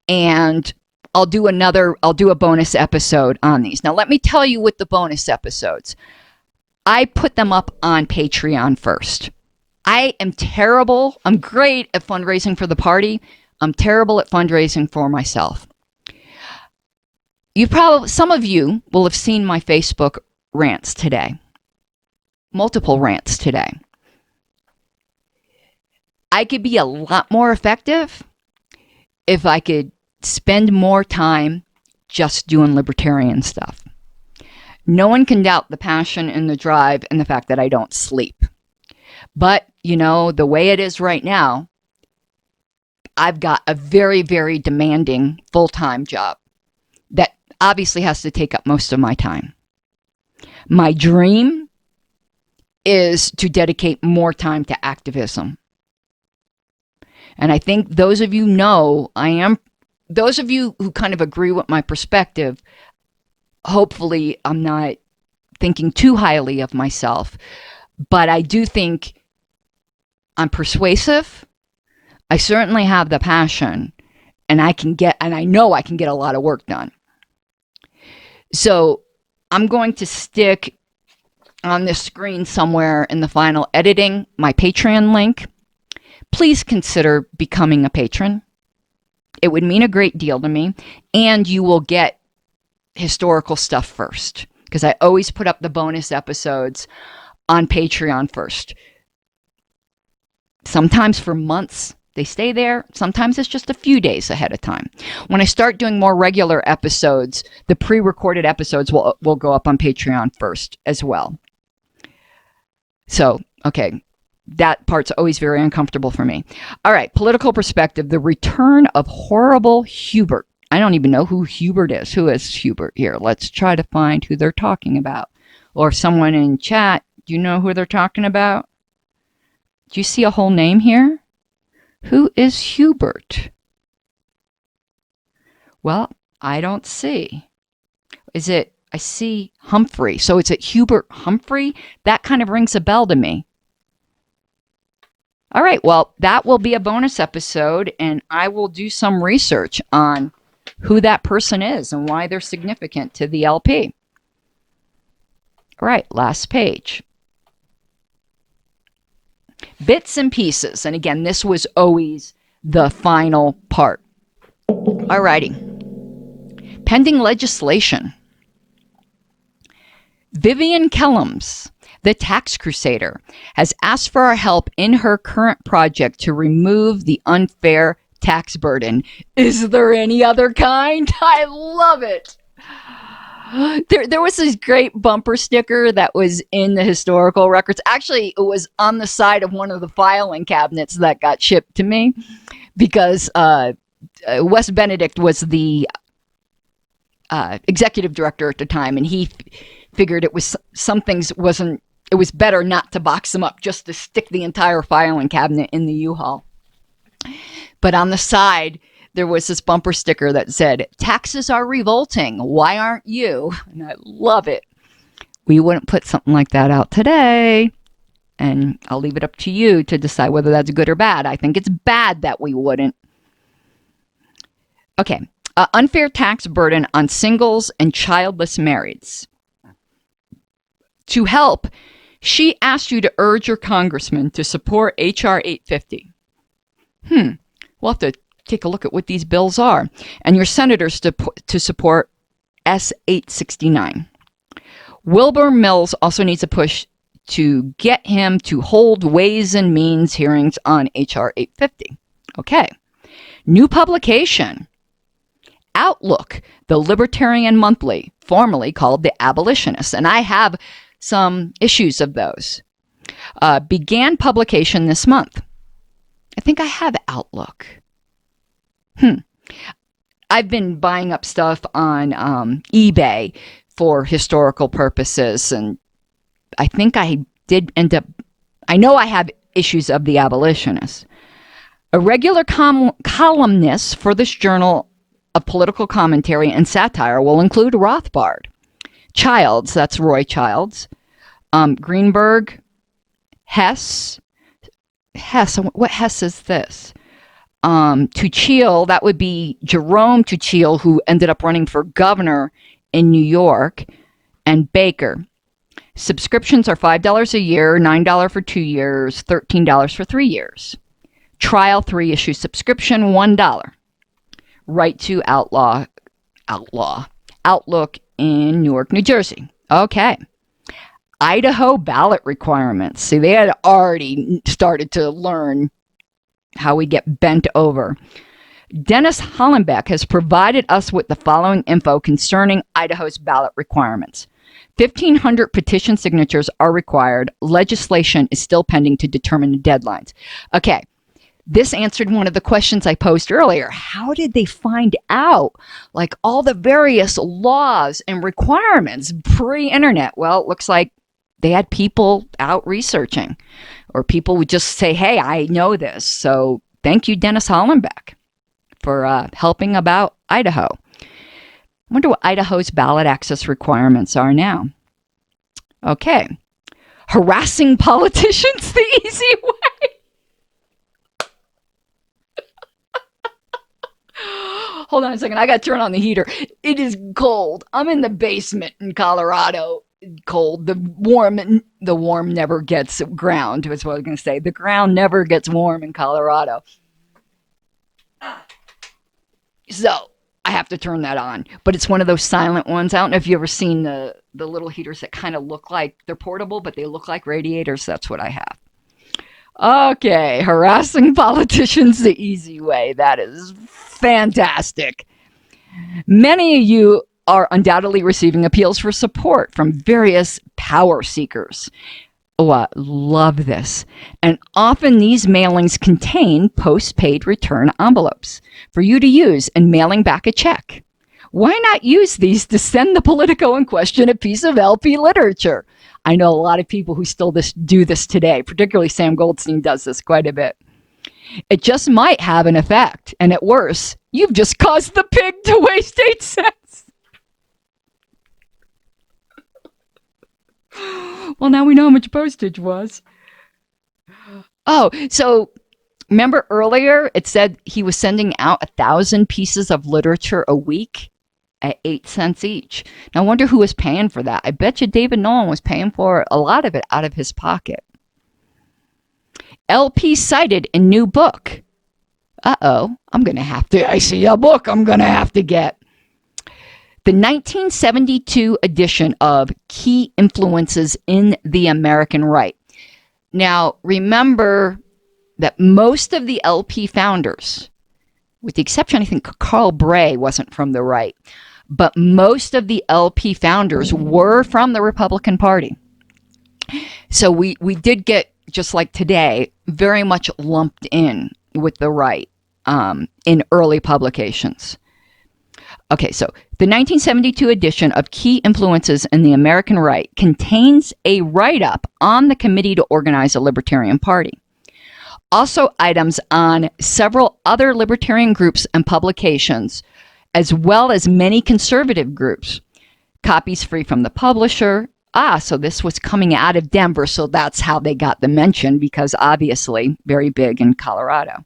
and I'll do a bonus episode on these. Now, let me tell you with the bonus episodes, I put them up on Patreon first. I am terrible. I'm great at fundraising for the party. I'm terrible at fundraising for myself. Some of you will have seen my Facebook rants today. Multiple rants today. I could be a lot more effective if I could spend more time just doing libertarian stuff. No one can doubt the passion and the drive and the fact that I don't sleep. But, the way it is right now, I've got a very, very demanding full-time job that obviously has to take up most of my time. My dream is to dedicate more time to activism. And I think those of you those of you who kind of agree with my perspective, hopefully I'm not thinking too highly of myself, but I do think I'm persuasive. I certainly have the passion, and I know I can get a lot of work done. So I'm going to stick on this screen somewhere in the final editing my Patreon link. Please consider becoming a patron. It would mean a great deal to me, and you will get historical stuff first, because I always put up the bonus episodes on Patreon first. Sometimes for months they stay there. Sometimes it's just a few days ahead of time. When I start doing more regular episodes, the pre-recorded episodes will go up on Patreon first as well. So, okay. That part's always very uncomfortable for me. All right, political perspective. The return of horrible Hubert. I don't even know who Hubert is. Who is Hubert here? Let's try to find who they're talking about. Or someone in chat, do you know who they're talking about? Do you see a whole name here? Who is Hubert? Well, I don't see. I see Humphrey. So is it Hubert Humphrey? That kind of rings a bell to me. All right, well, that will be a bonus episode, and I will do some research on who that person is and why they're significant to the LP. All right, last page. Bits and pieces. And again, this was always the final part. All righty. Pending legislation. Vivian Kellums, the tax crusader, has asked for our help in her current project to remove the unfair tax burden. Is there any other kind? I love it. There was this great bumper sticker that was in the historical records. Actually, it was on the side of one of the filing cabinets that got shipped to me because Wes Benedict was the executive director at the time, and he figured it was some things wasn't. It was better not to box them up, just to stick the entire filing cabinet in the U-Haul. But on the side, there was this bumper sticker that said, "Taxes are revolting. Why aren't you?" And I love it. We wouldn't put something like that out today. And I'll leave it up to you to decide whether that's good or bad. I think it's bad that we wouldn't. Okay. Unfair tax burden on singles and childless marrieds. To help, she asked you to urge your congressman to support H.R. 850. We'll have to take a look at what these bills are. And your senators to support S. 869. Wilbur Mills also needs a push to get him to hold Ways and Means hearings on H.R. 850. Okay. New publication. Outlook, the Libertarian Monthly, formerly called The Abolitionist. And I have some issues of those. Began publication this month. I think I have Outlook. I've been buying up stuff on eBay for historical purposes, and I think I did end up... I know I have issues of The Abolitionist. A regular columnist for this journal of political commentary and satire will include Rothbard, Childs, that's Roy Childs, Greenberg, Hess, what Hess is this? Tuchel, that would be Jerome Tuchel, who ended up running for governor in New York, and Baker. Subscriptions are $5 a year, $9 for 2 years, $13 for 3 years. Trial 3-issue subscription, $1. Right to Outlook in Newark, New Jersey. Okay. Idaho ballot requirements. See, they had already started to learn how we get bent over. Dennis Hollenbeck has provided us with the following info concerning Idaho's ballot requirements. 1,500 petition signatures are required. Legislation is still pending to determine the deadlines. Okay. This answered one of the questions I posed earlier. How did they find out, like, all the various laws and requirements pre-internet? Well, it looks like they had people out researching, or people would just say, "Hey, I know this." So thank you, Dennis Hollenbeck, for helping about Idaho. I wonder what Idaho's ballot access requirements are now. Okay. Harassing politicians the easy way. Hold on a second. I got to turn on the heater. It is cold. I'm in the basement in Colorado. Cold. The warm never gets ground, is what I was going to say. The ground never gets warm in Colorado. So I have to turn that on. But it's one of those silent ones. I don't know if you've ever seen the little heaters that kind of look like they're portable, but they look like radiators. That's what I have. Okay, harassing politicians the easy way. That is fantastic. Many of you are undoubtedly receiving appeals for support from various power seekers. Oh, I love this. And often these mailings contain postpaid return envelopes for you to use in mailing back a check. Why not use these to send the Politico in question a piece of LP literature? I know a lot of people who still do this today, particularly Sam Goldstein does this quite a bit. It just might have an effect, and at worst, you've just caused the pig to waste 8 cents. Well, now we know how much postage was. Oh, so remember earlier it said he was sending out 1,000 pieces of literature a week at 8 cents each. Now I wonder who was paying for that. I bet you David Nolan was paying for a lot of it out of his pocket. LP cited in new book. I'm going to have to, I see a book I'm going to have to get. The 1972 edition of Key Influences in the American Right. Now, remember that most of the LP founders, with the exception, I think Carl Bray wasn't from the right, but most of the LP founders were from the Republican Party. So we did get, just like today, very much lumped in with the right in early publications. Okay, so the 1972 edition of Key Influences in the American Right contains a write-up on the committee to organize a Libertarian Party. Also items on several other libertarian groups and publications, as well as many conservative groups. Copies free from the publisher. So this was coming out of Denver, so that's how they got the mention, because obviously very big in Colorado.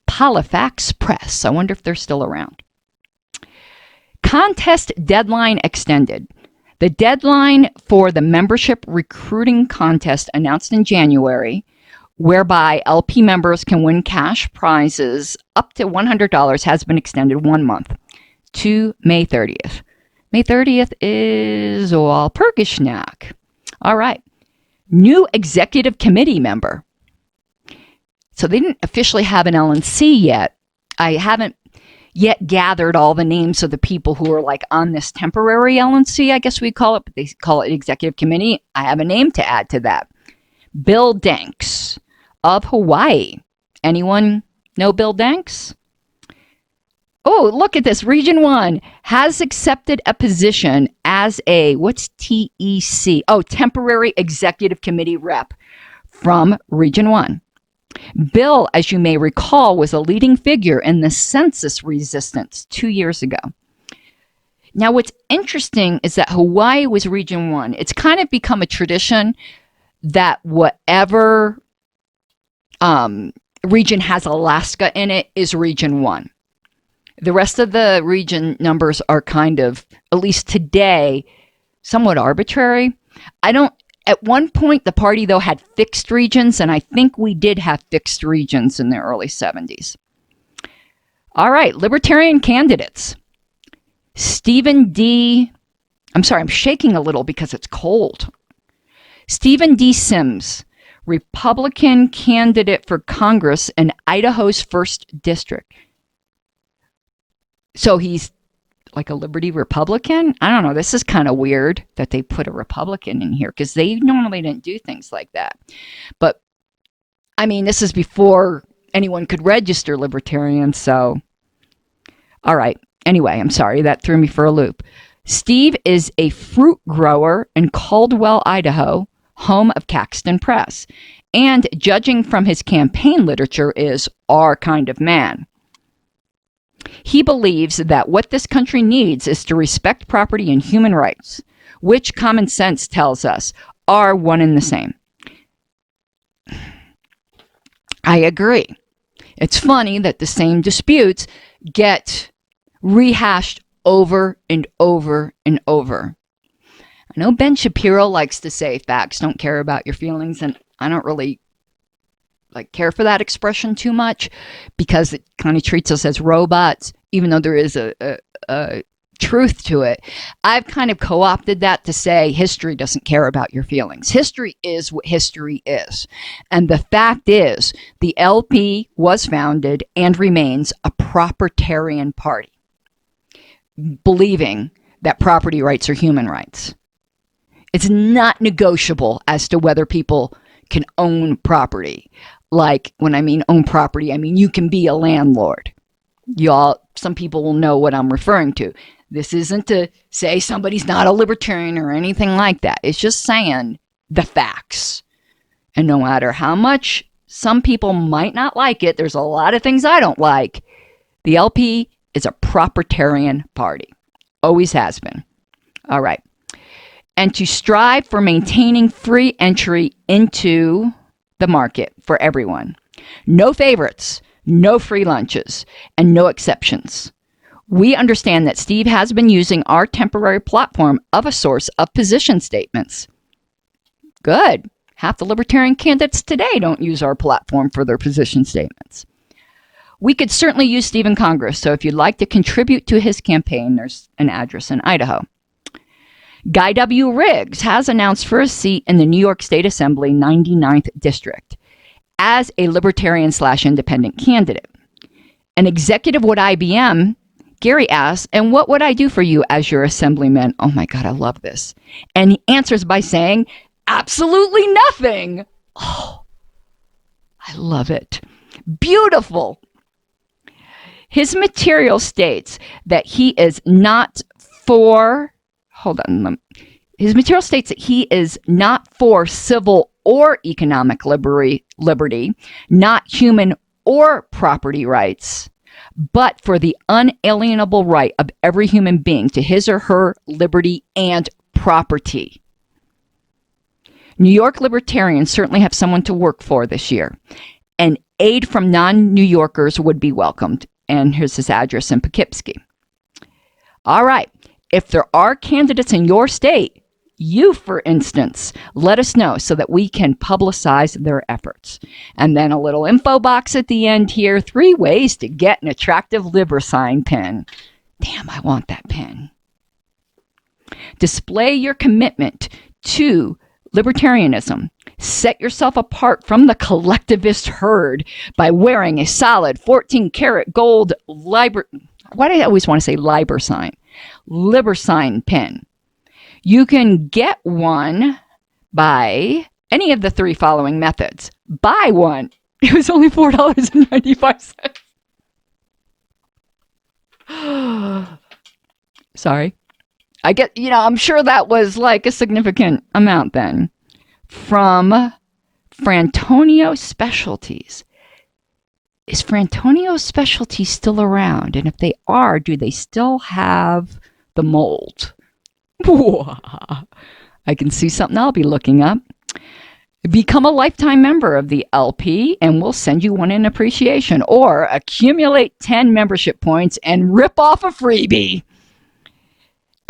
Halifax Press. I wonder if they're still around. Contest deadline extended. The deadline for the membership recruiting contest announced in January, whereby LP members can win cash prizes up to $100, has been extended 1 month to May 30th. May 30th is Walpurgisnacht. All right. New executive committee member. So they didn't officially have an LNC yet. I haven't yet gathered all the names of the people who are like on this temporary LNC, I guess we call it, but they call it executive committee. I have a name to add to that. Bill Danks of Hawaii. Anyone know Bill Danks? Oh, look at this. Region 1 has accepted a position as a, what's TEC? Oh, temporary executive committee rep from Region 1. Bill, as you may recall, was a leading figure in the census resistance 2 years ago. Now, what's interesting is that Hawaii was Region 1. It's kind of become a tradition that whatever region has Alaska in it is Region 1. The rest of the region numbers are kind of, at least today, somewhat arbitrary. At one point, the party, though, had fixed regions, and I think we did have fixed regions in the early 70s. All right, Libertarian candidates. I'm shaking a little because it's cold. Stephen D. Sims, Republican candidate for Congress in Idaho's 1st District. So he's like a Liberty Republican? I don't know. This is kind of weird that they put a Republican in here because they normally didn't do things like that. But, I mean, this is before anyone could register Libertarian, so. All right. Anyway, I'm sorry. That threw me for a loop. Steve is a fruit grower in Caldwell, Idaho, home of Caxton Press. And judging from his campaign literature is our kind of man. He believes that what this country needs is to respect property and human rights, which common sense tells us are one and the same. I agree. It's funny that the same disputes get rehashed over and over and over. I know Ben Shapiro likes to say facts don't care about your feelings, and I don't really care for that expression too much because it kind of treats us as robots, even though there is a truth to it. I've kind of co-opted that to say history doesn't care about your feelings. History is what history is. And the fact is, the LP was founded and remains a propertarian party, believing that property rights are human rights. It's not negotiable as to whether people can own property. Like, when I mean own property, I mean you can be a landlord. Some people will know what I'm referring to. This isn't to say somebody's not a libertarian or anything like that. It's just saying the facts. And no matter how much some people might not like it, there's a lot of things I don't like. The LP is a propertarian party. Always has been. All right. And to strive for maintaining free entry into the market for everyone. No favorites, no free lunches, and no exceptions. We understand that Steve has been using our temporary platform of a source of position statements. Good. Half the Libertarian candidates today don't use our platform for their position statements. We could certainly use Steve in Congress, so if you'd like to contribute to his campaign, there's an address in Idaho. Guy W. Riggs has announced for a seat in the New York State Assembly 99th District as a Libertarian/independent candidate. An executive with IBM, Gary asks, and what would I do for you as your assemblyman? Oh my God, I love this. And he answers by saying, absolutely nothing. Oh, I love it. Beautiful. His material states that he is not for, his material states that he is not for civil or economic liberty, not human or property rights, but for the unalienable right of every human being to his or her liberty and property. New York Libertarians certainly have someone to work for this year, and aid from non-New Yorkers would be welcomed. And here's his address in Poughkeepsie. All right. If there are candidates in your state, you, for instance, let us know so that we can publicize their efforts. And then a little info box at the end here. 3 ways to get an attractive Liber sign pin. Damn, I want that pin. Display your commitment to libertarianism. Set yourself apart from the collectivist herd by wearing a solid 14-karat gold why do I always want to say Liber sign pin. You can get one by any of the 3 following methods. Buy one. It was only $4.95. Sorry. I'm sure that was like a significant amount then. From Frantonio Specialties. Is Frantonio Specialties still around? And if they are, do they still have the mold? I can see something I'll be looking up. Become a lifetime member of the LP and we'll send you one in appreciation. Or accumulate 10 membership points and rip off a freebie.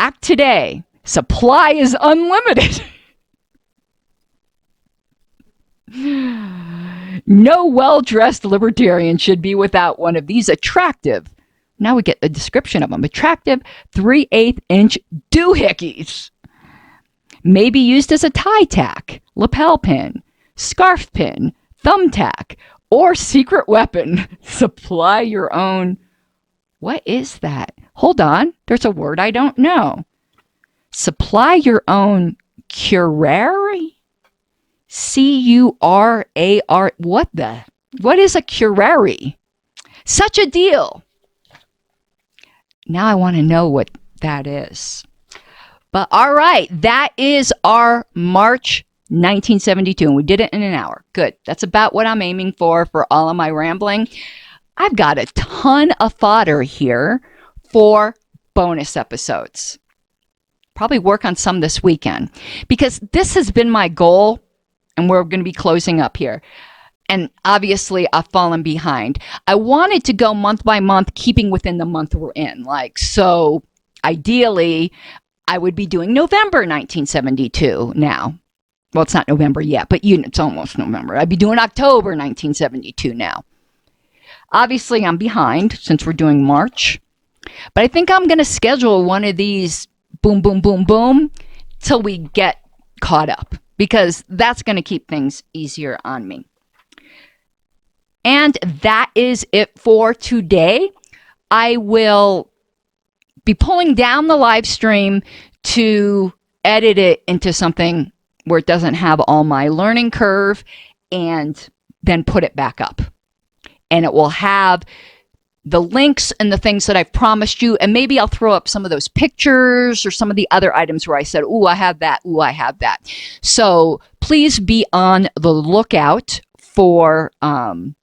Act today. Supply is unlimited. No well-dressed libertarian should be without one of these attractive, now we get a description of them, attractive 3/8-inch doohickeys. May be used as a tie tack, lapel pin, scarf pin, thumbtack, or secret weapon. Supply your own. What is that? Hold on. There's a word I don't know. Supply your own curare? C-U-R-A-R. What is a curare? Such a deal. Now I want to know what that is. But all right, that is our March 1972, and we did it in an hour. Good. That's about what I'm aiming for all of my rambling. I've got a ton of fodder here for bonus episodes. Probably work on some this weekend, because this has been my goal, and we're going to be closing up here. And obviously, I've fallen behind. I wanted to go month by month, keeping within the month we're in. So ideally, I would be doing November 1972 now. Well, it's not November yet, but it's almost November. I'd be doing October 1972 now. Obviously, I'm behind since we're doing March. But I think I'm going to schedule one of these boom, boom, boom, boom till we get caught up, because that's going to keep things easier on me. And that is it for today. I will be pulling down the live stream to edit it into something where it doesn't have all my learning curve, and then put it back up. And it will have the links and the things that I've promised you. And maybe I'll throw up some of those pictures or some of the other items where I said, ooh, I have that. Ooh, I have that. So please be on the lookout for the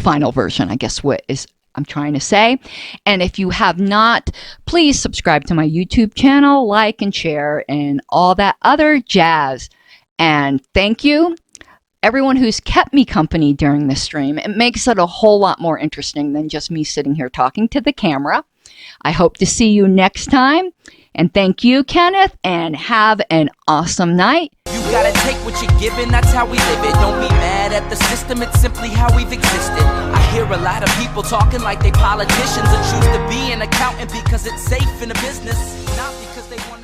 final version, I guess what is I'm trying to say. And if you have not, please subscribe to my YouTube channel, like and share, and all that other jazz. And thank you, everyone who's kept me company during this stream. It makes it a whole lot more interesting than just me sitting here talking to the camera. I hope to see you next time. And thank you, Kenneth, and have an awesome night. You gotta take what you're given, that's how we live it. Don't be mad at the system, it's simply how we've existed. I hear a lot of people talking like they politicians or choose to be an accountant because it's safe in a business, not because they want to